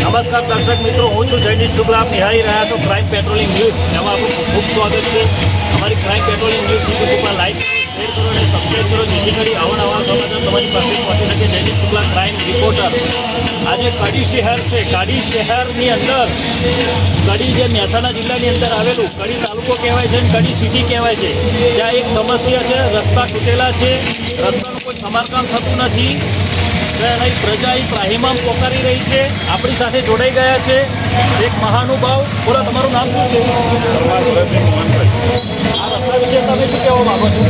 નમસ્કાર દર્શક મિત્રો, હું છું જયદીપ શુક્લા. આપ નિહાળી રહ્યા છો ક્રાઇમ પેટ્રોલિંગ ન્યૂઝ. એમાં આપણું ખૂબ સ્વાગત છે. અમારી ક્રાઇમ પેટ્રોલિંગ ન્યૂઝ યુટ્યુબ ઉપર લાઈક શેર કરો અને સબસ્ક્રાઈબ કરો, જેથી કરી અવાનવા સમાચાર તમારી પાસે પહોંચી શકે. Jaydeep Shukla crime reporter. આજે કડી શહેર છે. કડી શહેરની અંદર, કડી જે મહેસાણા જિલ્લાની અંદર આવેલું કડી તાલુકો કહેવાય છે અને કડી સિટી કહેવાય છે. ત્યાં એક સમસ્યા છે, રસ્તા તૂટેલા છે, રસ્તાનું કોઈ સમારકામ થતું નથી. પ્રજા ત્રાહિમામ પોકારી રહી છે. આપણી સાથે જોડાઈ ગયા છે એક મહાનુભાવ. બોલો, તમારું નામ શું છે? આ રસ્તા વિશે તમે શું કહેવા માગો છો?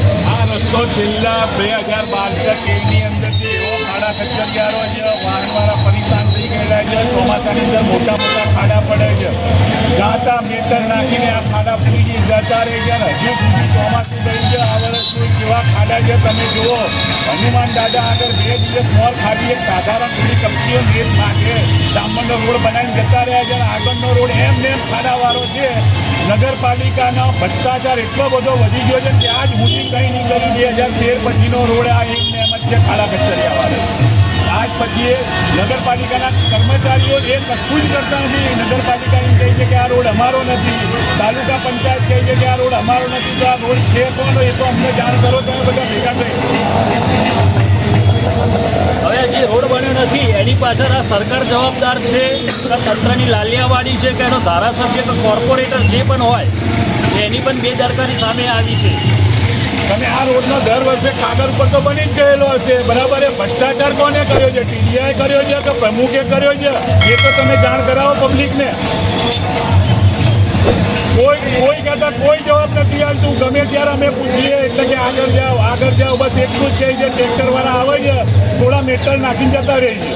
રસ્તો છેલ્લા 2012-13ની અંદર જે એવો ખાડા કચરિયારો છે, વાહનવાળા પરેશાન થઈ ગયેલા છે. ચોમાસાની અંદર મોટા મોટા ખાડા પડે છે. જાતા મીટર નાખીને આ ખાડા પૂરી જતા રહે છે. હજુ સુધી ચોમાસું ગયું છે. આ વર્ષ કોઈ કેવા ખાડા છે તમે જુઓ. હનુમાન દાદા આગળ 2 દિવસ મોર ખાડી એક સાધારણ થોડી કંપનીઓ રેત નાખે, ડામરનો રોડ બનાવીને જતા રહ્યા છે. આગળનો રોડ એમને એમ ખાડાવાળો છે. નગરપાલિકાનો ભ્રષ્ટાચાર એટલો બધો વધી ગયો છે કે આજ સુધી કંઈ નહીં કર્યું. 2013 પછીનો રોડ આ એમને એમ જ છે, ખાડા કચરિયાવાળો. આજ પછી નગરપાલિકાના કર્મચારીઓ એ કશું જ કરતા નથી. નગરપાલિકા એમ કહે છે કે આ રોડ અમારો નથી, તાલુકા પંચાયત કહે છે કે આ રોડ અમારો નથી. તો આ રોડ છે કોનો એ તો અમને જાણ કરો. તમે બધા ભેગા થઈ. હવે જે રોડ બન્યો નથી એની પાછળ આ સરકાર જવાબદાર છે કે તંત્રની લાલિયાવાડી છે કે એનો ધારાસભ્ય કે કોર્પોરેટર જે પણ હોય એની પણ બેદરકારી સામે આવી છે. તમે આ રોડનો દર વર્ષે કાગળ ઉપર તો બની જ ગયેલો હશે, બરાબર. એ ભ્રષ્ટાચાર કોને કર્યો છે? ટીડીઆઈ કર્યો છે કે પ્રમુખે કર્યો છે? એ તો તમે જાણ કરાવો પબ્લિકને. કોઈ કહેતા કોઈ જવાબ નથી આવતું. ગમે ત્યારે અમે પૂછીએ એટલે કે આગળ જાઓ બસ એટલું જ કહે છે. ટ્રેક્ટરવાળા આવે છે, થોડા મેટલ નાખીને જતા રહે છે.